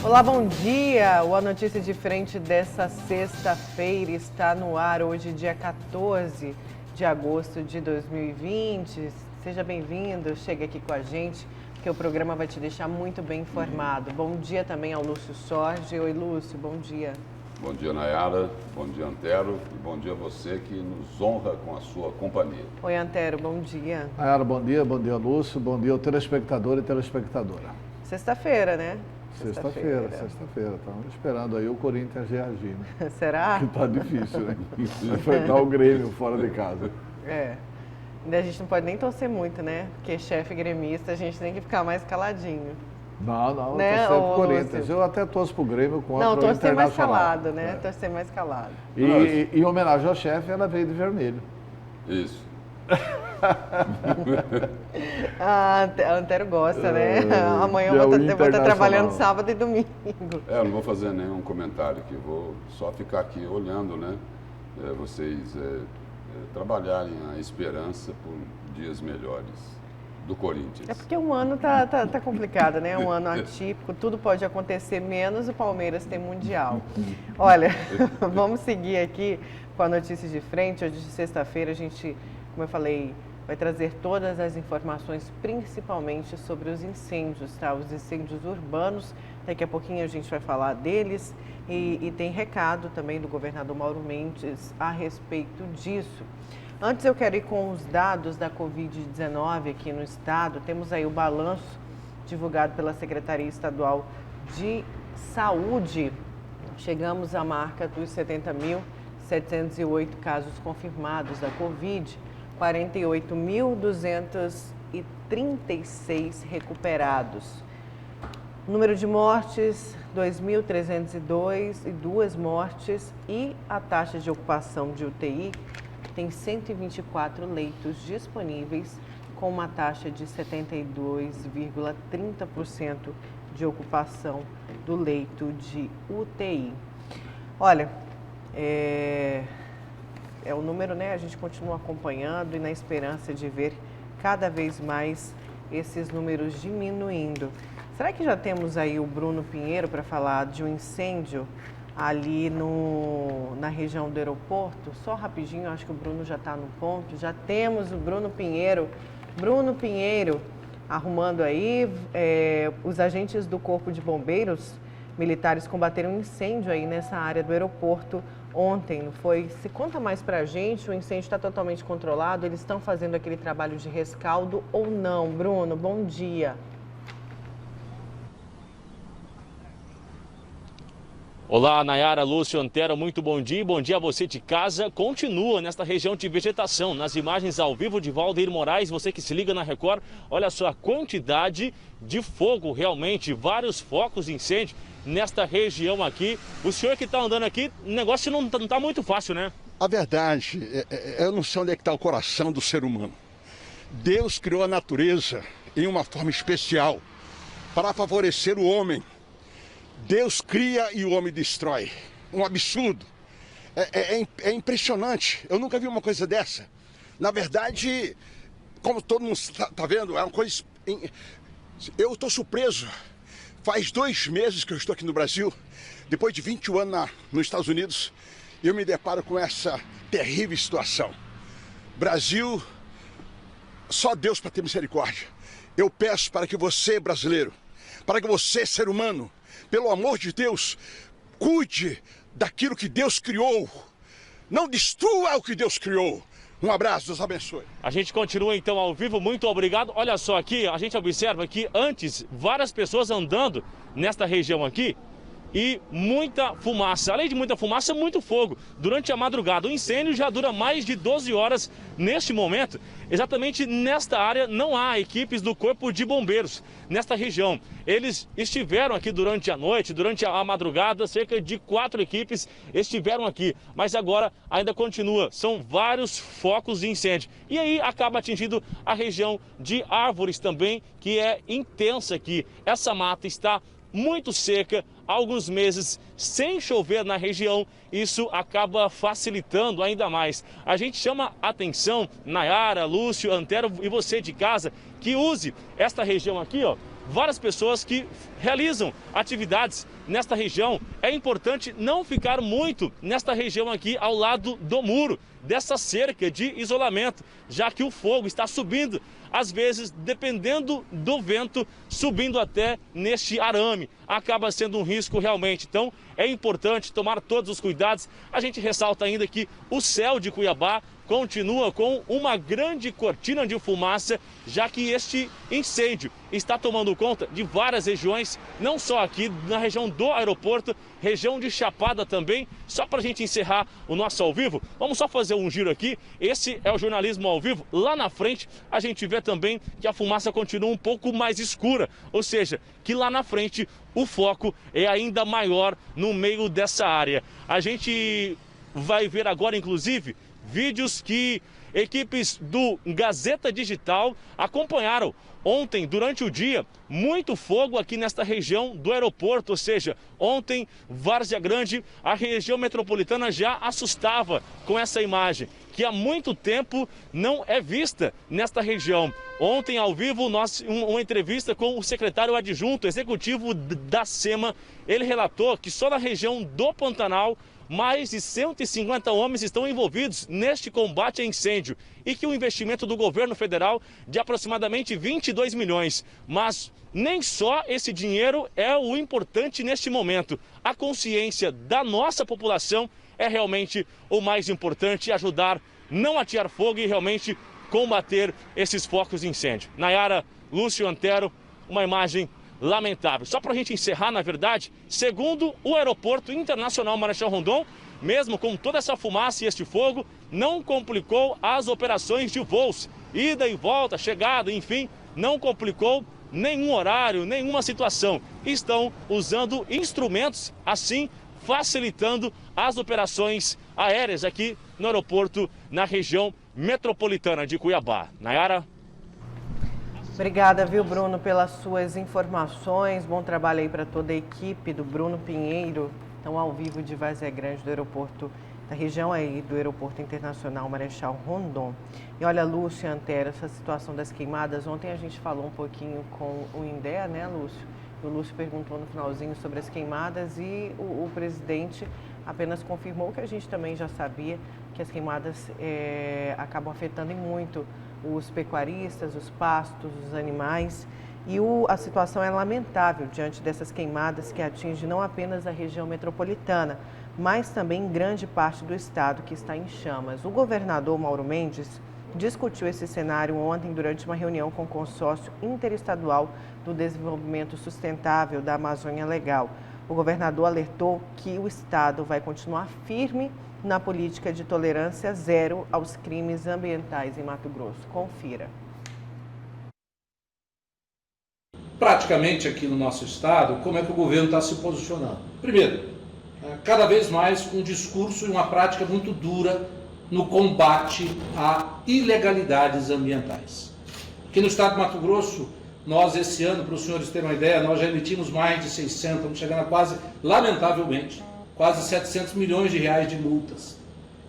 Olá, bom dia! O A Notícia de Frente dessa sexta-feira está no ar hoje, dia 14 de agosto de 2020. Seja bem-vindo, chega aqui com a gente, porque o programa vai te deixar muito bem informado. Bom dia também ao Lúcio Sorge. Oi, Lúcio, bom dia. Bom dia, Nayara. Bom dia, Antero. E bom dia a você que nos honra com a sua companhia. Oi, Antero, bom dia. Nayara, bom dia, Lúcio, bom dia ao telespectador e telespectadora. Sexta-feira, né? Sexta-feira. Estamos esperando aí o Corinthians reagir, né? Será? Que tá difícil, né? Enfrentar o Grêmio fora de casa. É. Ainda a gente não pode nem torcer muito, né? Porque chefe gremista, a gente tem que ficar mais caladinho. Não, né? eu torcer pro Corinthians. Eu até torço pro Grêmio contra o Internacional. Não, torcer mais calado, né? É. Torcer mais calado. E em homenagem ao chefe, ela veio de vermelho. Isso. A Antero gosta, né? Amanhã eu vou estar trabalhando sábado e domingo. Eu não vou fazer nenhum comentário aqui, vou só ficar aqui olhando, né? Vocês trabalharem a esperança por dias melhores do Corinthians. É porque um ano tá complicado, né? Um ano atípico, tudo pode acontecer, menos o Palmeiras tem Mundial. Olha, vamos seguir aqui com a notícia de frente. Hoje, de sexta-feira, a gente, como eu falei, vai trazer todas as informações, principalmente sobre os incêndios, tá? Os incêndios urbanos. Daqui a pouquinho a gente vai falar deles e tem recado também do governador Mauro Mendes a respeito disso. Antes eu quero ir com os dados da Covid-19 aqui no estado. Temos aí o balanço divulgado pela Secretaria Estadual de Saúde. Chegamos à marca dos 70.708 casos confirmados da Covid, 48.236 recuperados. Número de mortes, 2.302 e 2 mortes, e a taxa de ocupação de UTI tem 124 leitos disponíveis, com uma taxa de 72,30% de ocupação do leito de UTI. Olha, é o número, né? A gente continua acompanhando e na esperança de ver cada vez mais esses números diminuindo. Será que já temos aí o Bruno Pinheiro para falar de um incêndio ali na região do aeroporto? Só rapidinho, acho que o Bruno já está no ponto. Já temos o Bruno Pinheiro. Bruno Pinheiro, arrumando aí, os agentes do Corpo de Bombeiros militares combateram um incêndio aí nessa área do aeroporto ontem, não foi? Se conta mais pra gente, o incêndio está totalmente controlado, eles estão fazendo aquele trabalho de rescaldo ou não? Bruno, bom dia. Olá, Nayara, Lúcio, Antero, muito bom dia. Bom dia a você de casa. Continua nesta região de vegetação. Nas imagens ao vivo de Valdeir Moraes, você que se liga na Record, olha só a quantidade de fogo, realmente, vários focos de incêndio nesta região aqui. O senhor que está andando aqui, o negócio não está muito fácil, né? A verdade, eu não sei onde é que está o coração do ser humano. Deus criou a natureza em uma forma especial para favorecer o homem. Deus cria e o homem destrói. Um absurdo. É impressionante. Eu nunca vi uma coisa dessa. Na verdade, como todo mundo está vendo, é uma coisa... Eu estou surpreso. Faz 2 meses que eu estou aqui no Brasil. Depois de 21 anos nos Estados Unidos, eu me deparo com essa terrível situação. Brasil, só Deus para ter misericórdia. Eu peço para que você, brasileiro, para que você, ser humano, pelo amor de Deus, cuide daquilo que Deus criou. Não destrua o que Deus criou. Um abraço, Deus abençoe. A gente continua então ao vivo, muito obrigado. Olha só aqui, a gente observa que antes várias pessoas andando nesta região aqui e muita fumaça. Além de muita fumaça, muito fogo. Durante a madrugada, o incêndio já dura mais de 12 horas. Neste momento, exatamente nesta área, não há equipes do Corpo de Bombeiros nesta região. Eles estiveram aqui durante a noite, durante a madrugada, cerca de 4 equipes estiveram aqui. Mas agora ainda continua, são vários focos de incêndio. E aí acaba atingindo a região de árvores também, que é intensa aqui. Essa mata está muito seca, há alguns meses sem chover na região, isso acaba facilitando ainda mais. A gente chama a atenção, Nayara, Lúcio, Antero e você de casa, que use esta região aqui, ó, várias pessoas que realizam atividades nesta região. É importante não ficar muito nesta região aqui ao lado do muro, dessa cerca de isolamento, já que o fogo está subindo, às vezes, dependendo do vento, subindo até neste arame. Acaba sendo um risco realmente. Então, é importante tomar todos os cuidados. A gente ressalta ainda que o céu de Cuiabá continua com uma grande cortina de fumaça, já que este incêndio está tomando conta de várias regiões, não só aqui na região do aeroporto, região de Chapada também. Só para a gente encerrar o nosso ao vivo, vamos só fazer um giro aqui. Esse é o jornalismo ao vivo. Lá na frente a gente vê também que a fumaça continua um pouco mais escura, ou seja, que lá na frente o foco é ainda maior no meio dessa área. A gente vai ver agora, inclusive, vídeos que equipes do Gazeta Digital acompanharam ontem, durante o dia, muito fogo aqui nesta região do aeroporto, ou seja, ontem, Várzea Grande, a região metropolitana já assustava com essa imagem, que há muito tempo não é vista nesta região. Ontem, ao vivo, uma entrevista com o secretário adjunto executivo da SEMA, ele relatou que só na região do Pantanal, mais de 150 homens estão envolvidos neste combate a incêndio e que o investimento do governo federal de aproximadamente 22 milhões. Mas nem só esse dinheiro é o importante neste momento. A consciência da nossa população é realmente o mais importante, ajudar não atear fogo e realmente combater esses focos de incêndio. Nayara, Lúcio Antero, uma imagem lamentável. Só para a gente encerrar, na verdade, segundo o Aeroporto Internacional Marechal Rondon, mesmo com toda essa fumaça e este fogo, não complicou as operações de voos, ida e volta, chegada, enfim, não complicou nenhum horário, nenhuma situação. Estão usando instrumentos, assim, facilitando as operações aéreas aqui no aeroporto, na região metropolitana de Cuiabá. Nayara? Obrigada, viu, Bruno, pelas suas informações. Bom trabalho aí para toda a equipe do Bruno Pinheiro, estão ao vivo de Várzea Grande, do aeroporto, da região aí do Aeroporto Internacional Marechal Rondon. E olha, Lúcio Antero, essa situação das queimadas, ontem a gente falou um pouquinho com o INDEA, né, Lúcio? O Lúcio perguntou no finalzinho sobre as queimadas e o presidente apenas confirmou que a gente também já sabia, que as queimadas acabam afetando em muito os pecuaristas, os pastos, os animais. E a situação é lamentável diante dessas queimadas que atingem não apenas a região metropolitana, mas também grande parte do estado que está em chamas. O governador Mauro Mendes discutiu esse cenário ontem durante uma reunião com o Consórcio Interestadual do Desenvolvimento Sustentável da Amazônia Legal. O governador alertou que o estado vai continuar firme na política de tolerância zero aos crimes ambientais em Mato Grosso. Confira. Praticamente aqui no nosso estado, como é que o governo está se posicionando? Primeiro, cada vez mais com um discurso e uma prática muito dura no combate a ilegalidades ambientais. Aqui no estado de Mato Grosso, nós esse ano, para os senhores terem uma ideia, nós já emitimos mais de 600, estamos chegando a quase, lamentavelmente, quase 700 milhões de reais de multas.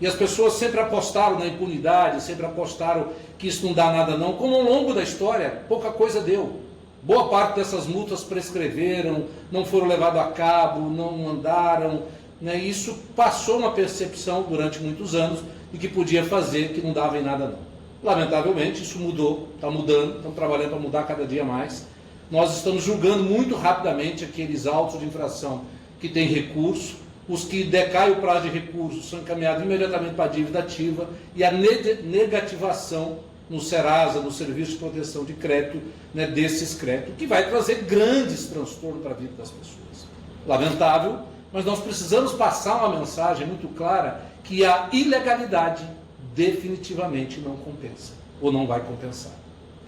E as pessoas sempre apostaram na impunidade, sempre apostaram que isso não dá nada não, como ao longo da história, pouca coisa deu. Boa parte dessas multas prescreveram, não foram levadas a cabo, não andaram, né? Isso passou uma percepção durante muitos anos de que podia fazer, que não dava em nada não. Lamentavelmente isso mudou, está mudando, estamos trabalhando para mudar cada dia mais. Nós estamos julgando muito rapidamente aqueles autos de infração que têm recurso. Os que decaem o prazo de recursos são encaminhados imediatamente para a dívida ativa e a negativação no Serasa, no Serviço de Proteção de Crédito, né, desses créditos, que vai trazer grandes transtornos para a vida das pessoas. Lamentável, mas nós precisamos passar uma mensagem muito clara que a ilegalidade definitivamente não compensa, ou não vai compensar.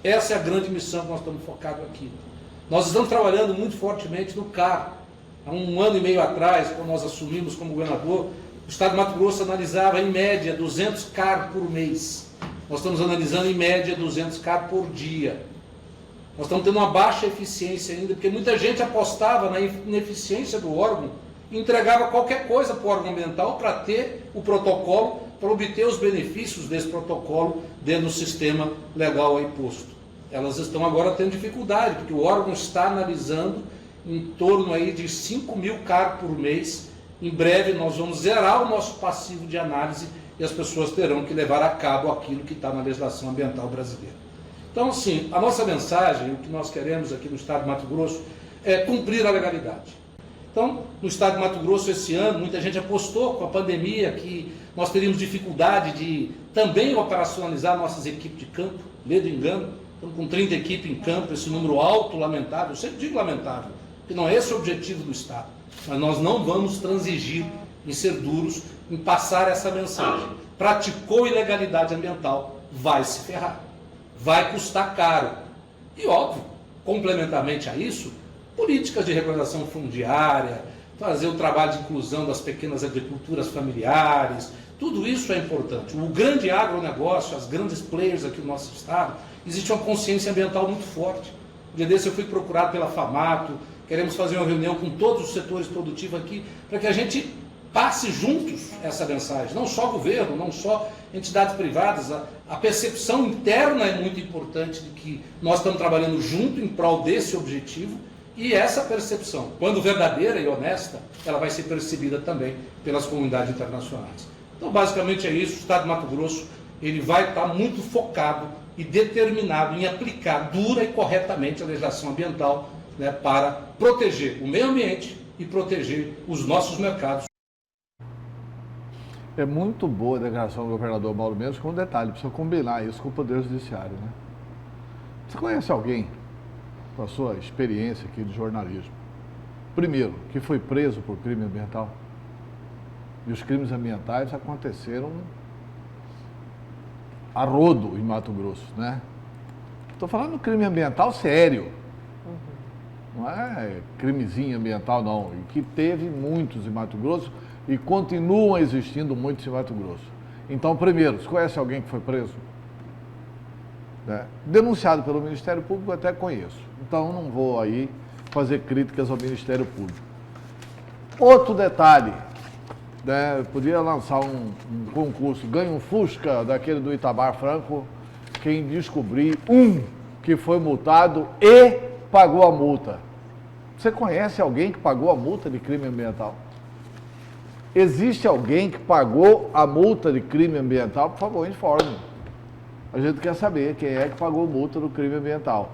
Essa é a grande missão que nós estamos focados aqui. Nós estamos trabalhando muito fortemente no CAR. Há um ano e meio atrás, quando nós assumimos como governador, o estado de Mato Grosso analisava em média 200 CAR por mês. Nós estamos analisando em média 200 CAR por dia. Nós estamos tendo uma baixa eficiência ainda, porque muita gente apostava na ineficiência do órgão e entregava qualquer coisa para o órgão ambiental para ter o protocolo, para obter os benefícios desse protocolo dentro do sistema legal aí posto. elas estão agora tendo dificuldade, porque o órgão está analisando em torno aí de 5 mil CAR por mês. Em breve nós vamos zerar o nosso passivo de análise e as pessoas terão que levar a cabo aquilo que está na legislação ambiental brasileira. Então, assim, a nossa mensagem, o que nós queremos aqui no Estado de Mato Grosso, é cumprir a legalidade. Então, no Estado de Mato Grosso, esse ano, muita gente apostou com a pandemia que nós teríamos dificuldade de também operacionalizar nossas equipes de campo, medo e engano. Estamos com 30 equipes em campo, esse número alto, lamentável, eu sempre digo lamentável, porque não é esse o objetivo do Estado. Mas nós não vamos transigir em ser duros, em passar essa mensagem. Praticou ilegalidade ambiental, vai se ferrar, vai custar caro. E óbvio, complementarmente a isso, políticas de regularização fundiária, fazer o trabalho de inclusão das pequenas agriculturas familiares, tudo isso é importante. O grande agronegócio, as grandes players aqui no nosso estado, existe uma consciência ambiental muito forte. Um dia desse eu fui procurado pela FAMATO, queremos fazer uma reunião com todos os setores produtivos aqui, para que a gente passe juntos essa mensagem, não só governo, não só entidades privadas, a percepção interna é muito importante de que nós estamos trabalhando junto em prol desse objetivo, e essa percepção, quando verdadeira e honesta, ela vai ser percebida também pelas comunidades internacionais. Então, basicamente é isso. O Estado de Mato Grosso ele vai estar muito focado e determinado em aplicar dura e corretamente a legislação ambiental, né, para proteger o meio ambiente e proteger os nossos mercados. É muito boa a declaração do governador Mauro Mendes, com um detalhe, precisa combinar isso com o Poder Judiciário, né? Você conhece alguém, com a sua experiência aqui de jornalismo, primeiro, que foi preso por crime ambiental? E os crimes ambientais aconteceram a rodo em Mato Grosso, né? Estou falando de crime ambiental sério. Não é crimezinho ambiental, não. E que teve muitos em Mato Grosso e continuam existindo muitos em Mato Grosso. Então, primeiro, você conhece alguém que foi preso? Denunciado pelo Ministério Público, até conheço. Então, não vou aí fazer críticas ao Ministério Público. Outro detalhe, né, podia lançar um concurso, ganha um Fusca daquele do Itamar Franco, quem descobrir que foi multado e pagou a multa. Você conhece alguém que pagou a multa de crime ambiental? Existe alguém que pagou a multa de crime ambiental? Por favor, informe. A gente quer saber quem é que pagou a multa do crime ambiental.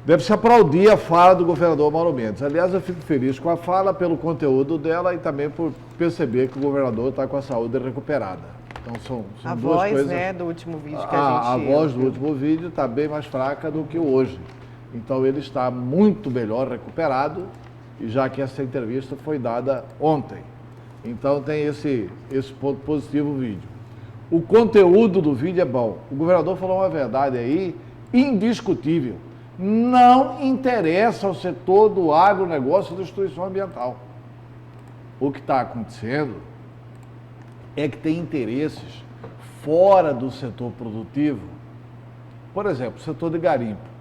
Deve-se aplaudir a fala do governador Mauro Mendes. Aliás, eu fico feliz com a fala, pelo conteúdo dela e também por perceber que o governador está com a saúde recuperada. Então, são a duas voz, coisas... né, do último vídeo que a gente... A voz do último vídeo está bem mais fraca do que hoje. Então, ele está muito melhor recuperado, e já que essa entrevista foi dada ontem. Então, tem esse ponto positivo no vídeo. O conteúdo do vídeo é bom. O governador falou uma verdade aí, indiscutível. Não interessa ao setor do agronegócio e da destruição ambiental. O que está acontecendo é que tem interesses fora do setor produtivo. Por exemplo, o setor de garimpo.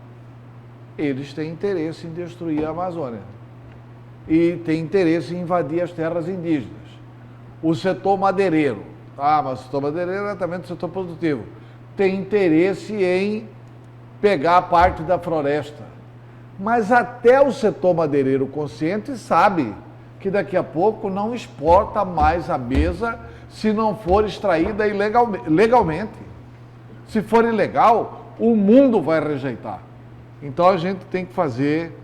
Eles têm interesse em destruir a Amazônia. E têm interesse em invadir as terras indígenas. O setor madeireiro. Mas o setor madeireiro é também do setor produtivo. Tem interesse em pegar parte da floresta. Mas até o setor madeireiro consciente sabe que daqui a pouco não exporta mais a mesa se não for extraída legalmente. Se for ilegal, o mundo vai rejeitar. Então a gente tem que fazer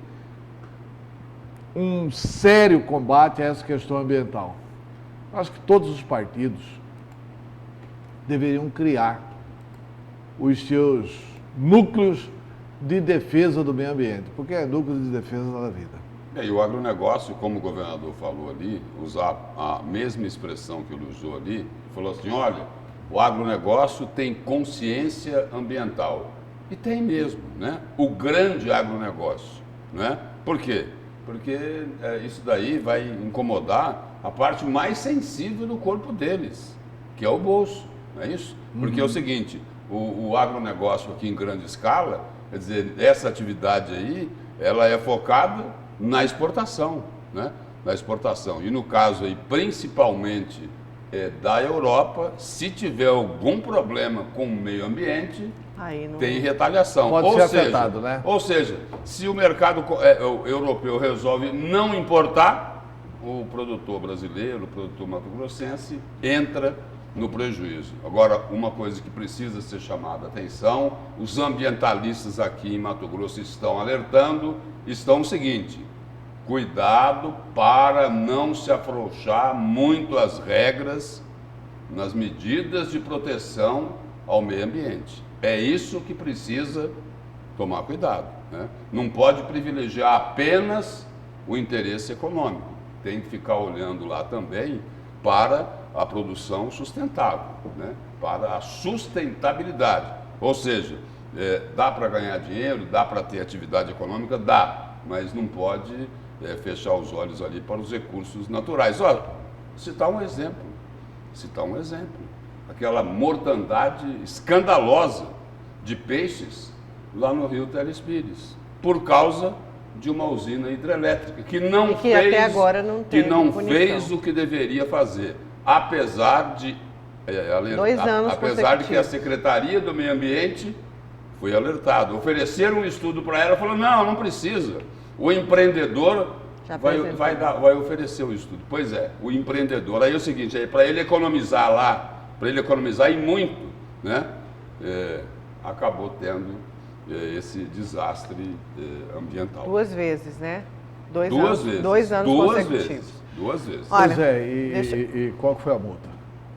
um sério combate a essa questão ambiental. Acho que todos os partidos deveriam criar os seus núcleos de defesa do meio ambiente, porque é núcleo de defesa da vida. E o agronegócio, como o governador falou ali, usar a mesma expressão que ele usou ali, falou assim, olha, o agronegócio tem consciência ambiental. E tem mesmo, né? O grande agronegócio, né? Por quê? Porque isso daí vai incomodar a parte mais sensível do corpo deles, que é o bolso, não é isso? Porque é o seguinte, o agronegócio aqui em grande escala, quer dizer, essa atividade aí, ela é focada na exportação, né? Na exportação. E no caso aí, principalmente da Europa, se tiver algum problema com o meio ambiente, tem retaliação. Pode ser afetado, né? Ou seja, se o mercado europeu resolve não importar, o produtor brasileiro, o produtor mato-grossense, entra no prejuízo. Agora, uma coisa que precisa ser chamada a atenção, os ambientalistas aqui em Mato Grosso estão alertando, estão o seguinte: cuidado para não se afrouxar muito as regras nas medidas de proteção ao meio ambiente. É isso que precisa tomar cuidado, né? Não pode privilegiar apenas o interesse econômico. Tem que ficar olhando lá também para a produção sustentável, né? Para a sustentabilidade. Ou seja, dá para ganhar dinheiro, dá para ter atividade econômica, dá, mas não pode fechar os olhos ali para os recursos naturais. Olha, citar um exemplo. Aquela mortandade escandalosa de peixes lá no rio Telespires, por causa de uma usina hidrelétrica que não até agora não tem fez o que deveria fazer, apesar de 2 anos apesar de que a Secretaria do Meio Ambiente foi alertada, ofereceram um estudo para ela, falou: não precisa. O empreendedor vai oferecer o estudo. Pois é, o empreendedor. Aí é o seguinte, para ele economizar lá, para ele economizar e muito, né? Acabou tendo esse desastre ambiental. 2 vezes, né? 2 anos consecutivos. 2 vezes. Olha, pois e qual que foi a multa?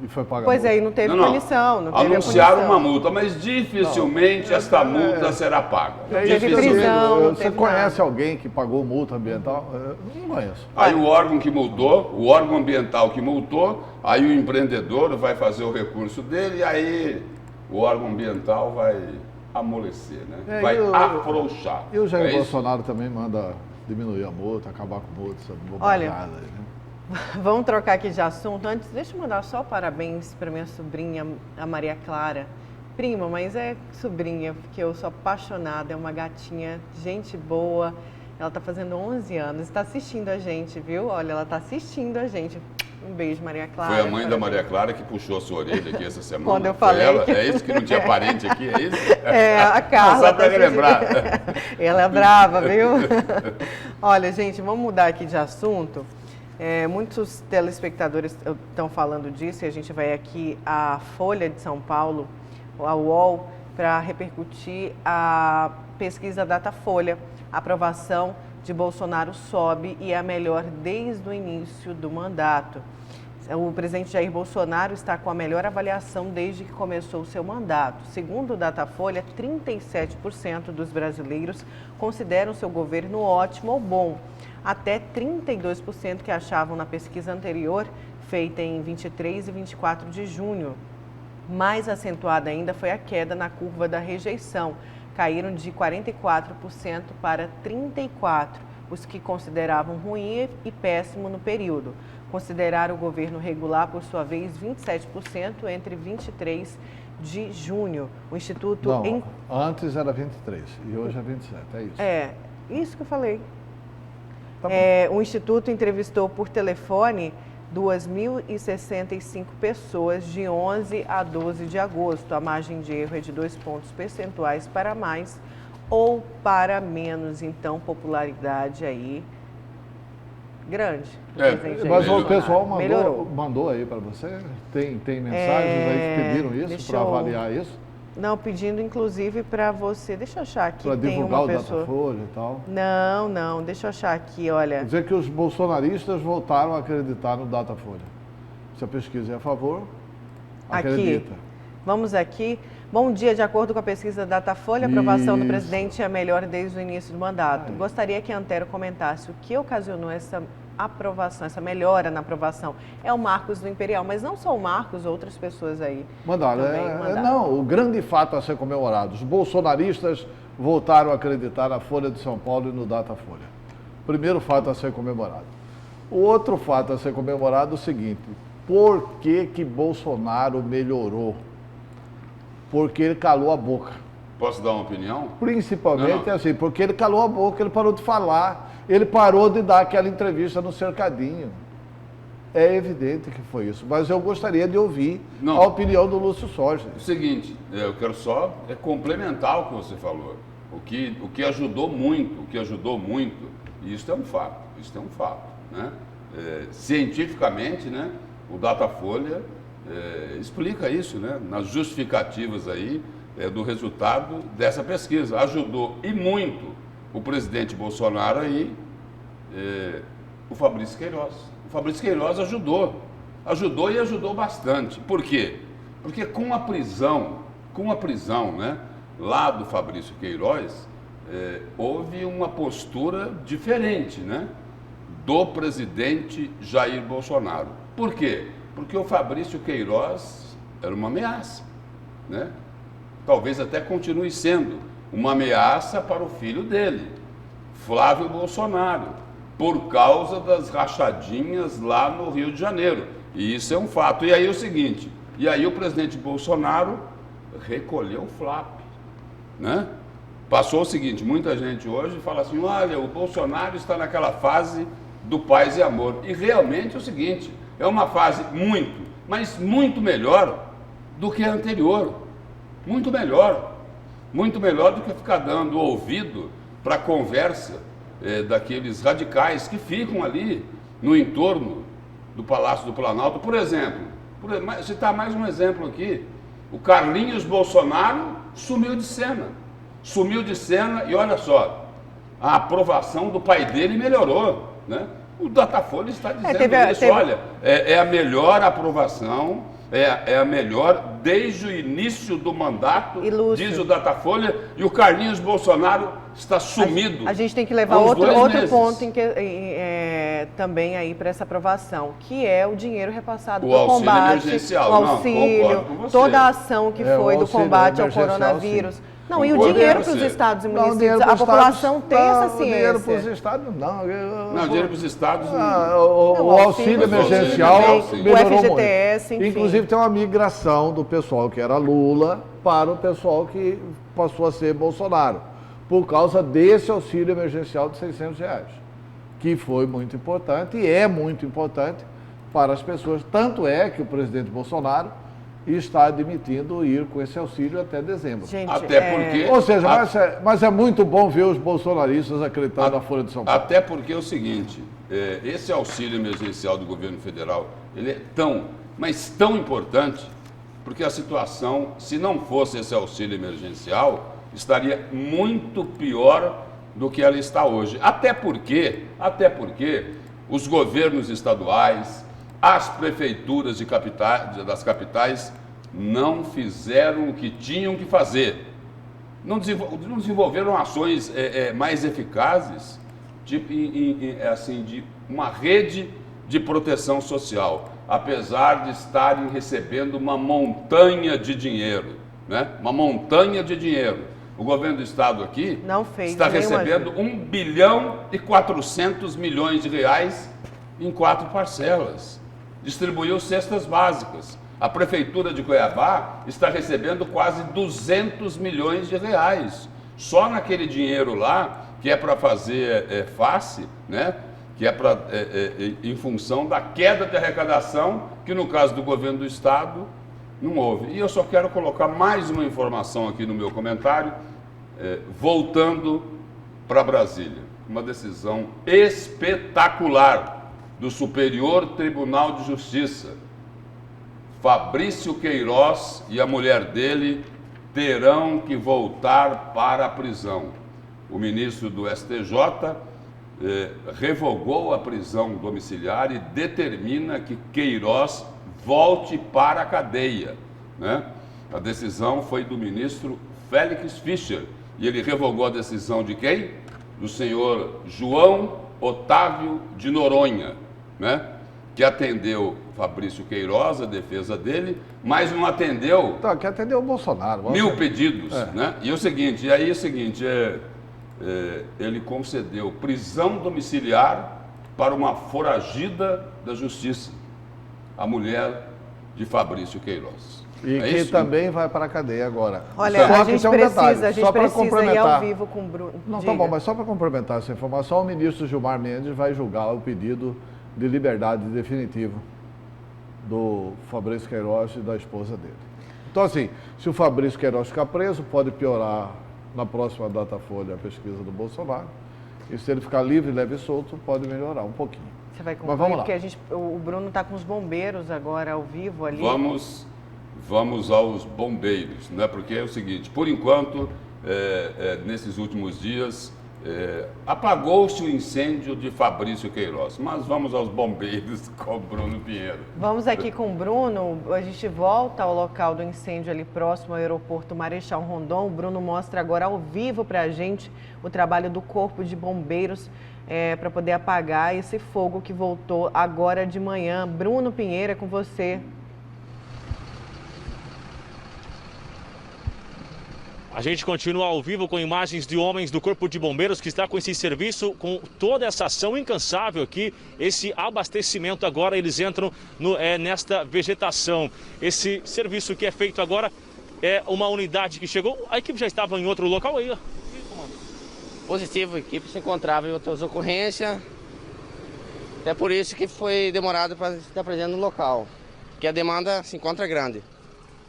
E foi paga Pois é, e não teve punição. Não teve anunciaram uma multa, mas dificilmente esta multa será paga. Teve prisão. Você conhece alguém que pagou multa ambiental? Não conheço. Aí o órgão que multou, o órgão ambiental que multou, aí o empreendedor vai fazer o recurso dele e aí o órgão ambiental vai amolecer, né? Vai afrouxar. E o Jair Bolsonaro também manda diminuir a multa, acabar com a multa, essa bobajada aí, né? Vamos trocar aqui de assunto. Antes, deixa eu mandar só parabéns para minha sobrinha, a Maria Clara. Prima, mas é sobrinha, porque eu sou apaixonada, é uma gatinha, gente boa. Ela está fazendo 11 anos, está assistindo a gente, viu? Olha, ela está assistindo a gente. Um beijo, Maria Clara. Foi a mãe da Maria Clara que puxou a sua orelha aqui essa semana. Quando eu falei ela? É isso que não tinha parente aqui, é isso? A Carla. Só para relembrar. Ela é brava, viu? Olha, gente, vamos mudar aqui de assunto. Muitos telespectadores estão falando disso e a gente vai aqui à Folha de São Paulo, a UOL, para repercutir a pesquisa Datafolha. A aprovação de Bolsonaro sobe e é a melhor desde o início do mandato. O presidente Jair Bolsonaro está com a melhor avaliação desde que começou o seu mandato. Segundo o Datafolha, 37% dos brasileiros consideram seu governo ótimo ou bom. Até 32% que achavam na pesquisa anterior, feita em 23 e 24 de junho. Mais acentuada ainda foi a queda na curva da rejeição. Caíram de 44% para 34%, os que consideravam ruim e péssimo no período. Consideraram o governo regular, por sua vez, 27% entre 23 de junho. O Instituto... Não, antes era 23 e hoje é 27, é isso? Isso que eu falei. Tá o Instituto entrevistou por telefone 2.065 pessoas de 11 a 12 de agosto. A margem de erro é de 2 pontos percentuais para mais ou para menos. Então, popularidade aí grande. Mas o pessoal mandou aí para você? Tem mensagens aí que pediram isso para avaliar isso? Não, pedindo inclusive para você, deixa eu achar aqui. Para divulgar o Datafolha e tal? Não, deixa eu achar aqui, olha. Quer dizer que os bolsonaristas voltaram a acreditar no Datafolha. Se a pesquisa é a favor, acredita. Aqui, vamos aqui. Bom dia, de acordo com a pesquisa Datafolha, a aprovação do presidente é a melhor desde o início do mandato. Gostaria que a Antero comentasse o que ocasionou essa aprovação, essa melhora na aprovação. É o Marcos do Imperial, mas não só o Marcos, outras pessoas aí. Mandaram. Não, o grande fato a ser comemorado. Os bolsonaristas voltaram a acreditar na Folha de São Paulo e no Datafolha. Primeiro fato a ser comemorado. O outro fato a ser comemorado é o seguinte: por que Bolsonaro melhorou? Porque ele calou a boca. Posso dar uma opinião? Principalmente assim, porque ele calou a boca, ele parou de falar, ele parou de dar aquela entrevista no Cercadinho. É evidente que foi isso, mas eu gostaria de ouvir Não. a opinião do Lúcio Soja. O seguinte, eu quero só complementar o que você falou. O que ajudou muito, e isso é um fato, né? Cientificamente, né, o Datafolha explica isso, né, nas justificativas aí do resultado dessa pesquisa. Ajudou e muito o presidente Bolsonaro aí, o Fabrício Queiroz. O Fabrício Queiroz ajudou e ajudou bastante. Por quê? Porque com a prisão, né, lá do Fabrício Queiroz, houve uma postura diferente, né, do presidente Jair Bolsonaro. Por quê? Porque o Fabrício Queiroz era uma ameaça, né? Talvez até continue sendo uma ameaça para o filho dele, Flávio Bolsonaro, por causa das rachadinhas lá no Rio de Janeiro. E isso é um fato. E aí o seguinte, o presidente Bolsonaro recolheu o flap, né? Passou o seguinte, muita gente hoje fala assim, olha, o Bolsonaro está naquela fase do paz e amor. E realmente é o seguinte, é uma fase mas muito melhor do que a anterior. Muito melhor do que ficar dando ouvido para a conversa daqueles radicais que ficam ali no entorno do Palácio do Planalto. Por exemplo, citar mais um exemplo aqui, o Carlinhos Bolsonaro sumiu de cena e olha só, a aprovação do pai dele melhorou, né? O Datafolha está dizendo isso, olha, é a melhor aprovação, é a melhor desde o início do mandato, diz o Datafolha, e o Carlinhos Bolsonaro está sumido. A gente tem que levar outro ponto também aí para essa aprovação, que é o dinheiro repassado do combate, o auxílio, toda a ação que foi do combate ao coronavírus. Sim. Não, e o dinheiro para os estados e municípios, a população tem essa ciência. Dinheiro para os estados, não. Dinheiro para os estados... O auxílio emergencial melhorou o FGTS, muito. Inclusive tem uma migração do pessoal que era Lula para o pessoal que passou a ser Bolsonaro, por causa desse auxílio emergencial de R$600, que foi muito importante e é muito importante para as pessoas. Tanto é que o presidente Bolsonaro está admitindo ir com esse auxílio até dezembro. Gente, porque... Ou seja, mas é muito bom ver os bolsonaristas acreditando na Folha de São Paulo. Até porque é o seguinte, esse auxílio emergencial do governo federal, ele é tão importante, porque a situação, se não fosse esse auxílio emergencial, estaria muito pior do que ela está hoje. Até porque os governos estaduais, as prefeituras das capitais não fizeram o que tinham que fazer. Não desenvolveram ações mais eficazes, de uma rede de proteção social, apesar de estarem recebendo uma montanha de dinheiro, né? Uma montanha de dinheiro. O governo do estado aqui está recebendo R$1 bilhão e 400 milhões em 4 parcelas. Distribuiu cestas básicas. A prefeitura de Cuiabá está recebendo quase R$200 milhões. Só naquele dinheiro lá, que é para fazer face, né? Que é em função da queda de arrecadação, que no caso do governo do estado não houve. E eu só quero colocar mais uma informação aqui no meu comentário, voltando para Brasília. Uma decisão espetacular do Superior Tribunal de Justiça. Fabrício Queiroz e a mulher dele terão que voltar para a prisão. O ministro do STJ revogou a prisão domiciliar e determina que Queiroz volte para a cadeia, né? A decisão foi do ministro Félix Fischer e ele revogou a decisão de quem? Do senhor João Otávio de Noronha, né? Que atendeu Fabrício Queiroz, a defesa dele, mas não atendeu... Que atendeu o Bolsonaro. 1000 pedidos, né? E o seguinte, ele concedeu prisão domiciliar para uma foragida da justiça, a mulher de Fabrício Queiroz. E que também vai para a cadeia agora. Olha, a gente precisa ir ao vivo com o Bruno. Não, tá bom, mas só para complementar essa informação, o ministro Gilmar Mendes vai julgar o pedido de liberdade definitiva do Fabrício Queiroz e da esposa dele. Então, assim, se o Fabrício Queiroz ficar preso, pode piorar na próxima Datafolha a pesquisa do Bolsonaro. E se ele ficar livre, leve e solto, pode melhorar um pouquinho. Você vai Mas vamos lá. porque o Bruno está com os bombeiros agora ao vivo ali. Vamos aos bombeiros, né? Porque é o seguinte, por enquanto, nesses últimos dias, apagou-se o incêndio de Fabrício Queiroz, mas vamos aos bombeiros com o Bruno Pinheiro. Vamos aqui com o Bruno, a gente volta ao local do incêndio ali próximo ao aeroporto Marechal Rondon. O Bruno mostra agora ao vivo para a gente o trabalho do Corpo de Bombeiros para poder apagar esse fogo que voltou agora de manhã. Bruno Pinheiro, é com você. A gente continua ao vivo com imagens de homens do Corpo de Bombeiros que está com esse serviço, com toda essa ação incansável aqui, esse abastecimento agora, eles entram nesta vegetação. Esse serviço que é feito agora é uma unidade que chegou, a equipe já estava em outro local aí, ó. Positivo, a equipe se encontrava em outras ocorrências, é por isso que foi demorado para estar presente no local, porque a demanda se encontra grande.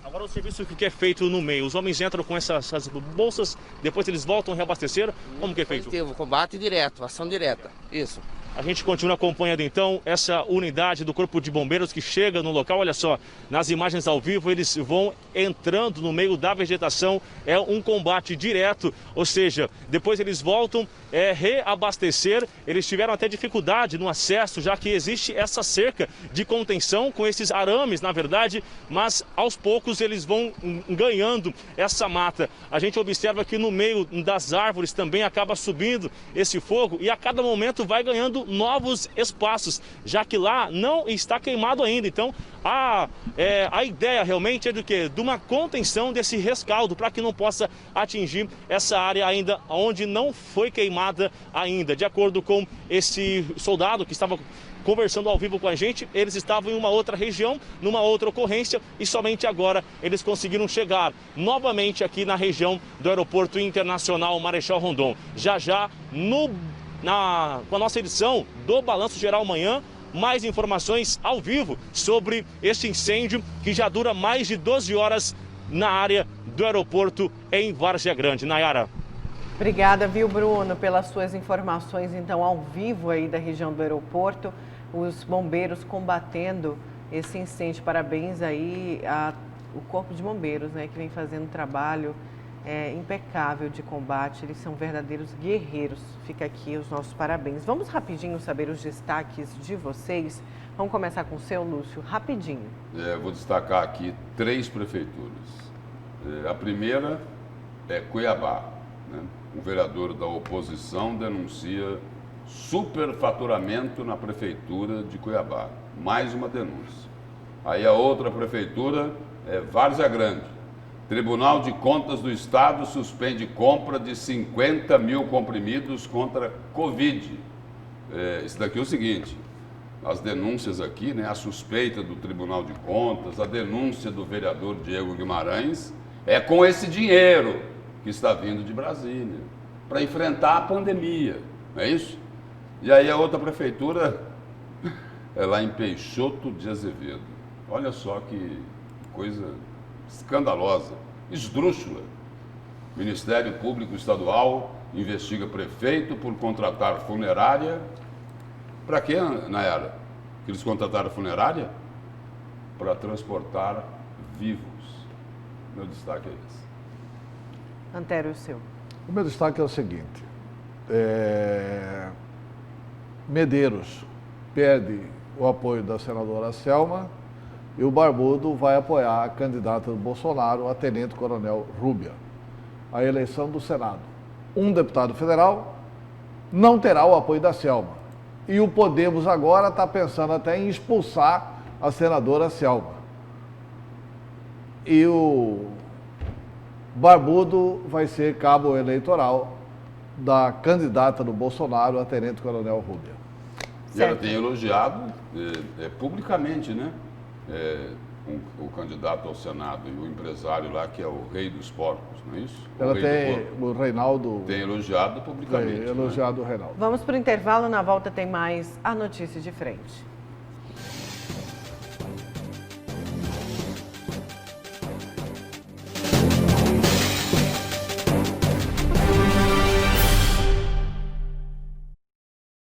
Agora o serviço que é feito no meio, os homens entram com essas bolsas, depois eles voltam a reabastecer, como que é feito? Positivo, combate direto, ação direta, isso. A gente continua acompanhando então essa unidade do Corpo de Bombeiros que chega no local. Olha só, nas imagens ao vivo eles vão entrando no meio da vegetação, é um combate direto, ou seja, depois eles voltam reabastecer. Eles tiveram até dificuldade no acesso, já que existe essa cerca de contenção com esses arames, na verdade, mas aos poucos eles vão ganhando essa mata. A gente observa que no meio das árvores também acaba subindo esse fogo e a cada momento vai ganhando novos espaços, já que lá não está queimado ainda. Então, a ideia realmente é do quê? De uma contenção desse rescaldo, para que não possa atingir essa área ainda onde não foi queimada ainda. De acordo com esse soldado que estava conversando ao vivo com a gente, eles estavam em uma outra região, numa outra ocorrência, e somente agora eles conseguiram chegar novamente aqui na região do Aeroporto Internacional Marechal Rondon. Já já, com a nossa edição do Balanço Geral amanhã, mais informações ao vivo sobre este incêndio que já dura mais de 12 horas na área do aeroporto em Várzea Grande. Nayara. Obrigada, viu, Bruno, pelas suas informações, então, ao vivo aí da região do aeroporto, os bombeiros combatendo esse incêndio. Parabéns aí ao Corpo de Bombeiros, né, que vem fazendo um trabalho impecável de combate. Eles são verdadeiros guerreiros. Fica aqui os nossos parabéns. Vamos rapidinho saber os destaques de vocês. Vamos começar com o seu, Lúcio, rapidinho. Vou destacar aqui 3 prefeituras. A primeira é Cuiabá, né? Um vereador da oposição denuncia superfaturamento na prefeitura de Cuiabá. Mais uma denúncia. Aí a outra prefeitura é Várzea Grande. Tribunal de Contas do Estado suspende compra de 50 mil comprimidos contra Covid. Isso daqui é o seguinte, as denúncias aqui, né, a suspeita do Tribunal de Contas, a denúncia do vereador Diego Guimarães, é com esse dinheiro que está vindo de Brasília, para enfrentar a pandemia, não é isso? E aí a outra prefeitura é lá em Peixoto de Azevedo. Olha só que coisa escandalosa, esdrúxula. Ministério Público Estadual investiga prefeito por contratar funerária. Para quê, Nayara? Que eles contrataram funerária? Para transportar vivos. Meu destaque é esse. Antero, o seu. O meu destaque é o seguinte, Medeiros perde o apoio da senadora Selma e o Barbudo vai apoiar a candidata do Bolsonaro, a tenente-coronel Rúbia. A eleição do Senado. Um deputado federal não terá o apoio da Selma. E o Podemos agora está pensando até em expulsar a senadora Selma. E o Barbudo vai ser cabo eleitoral da candidata do Bolsonaro, a tenente-coronel Rúbia. E ela tem elogiado publicamente, né? o candidato ao Senado e o empresário lá, que é o rei dos porcos, não é isso? Ela rei do tem, porco. o Reinaldo... Tem elogiado publicamente. Tem elogiado o Reinaldo. Vamos para o intervalo, na volta tem mais A Notícia de Frente.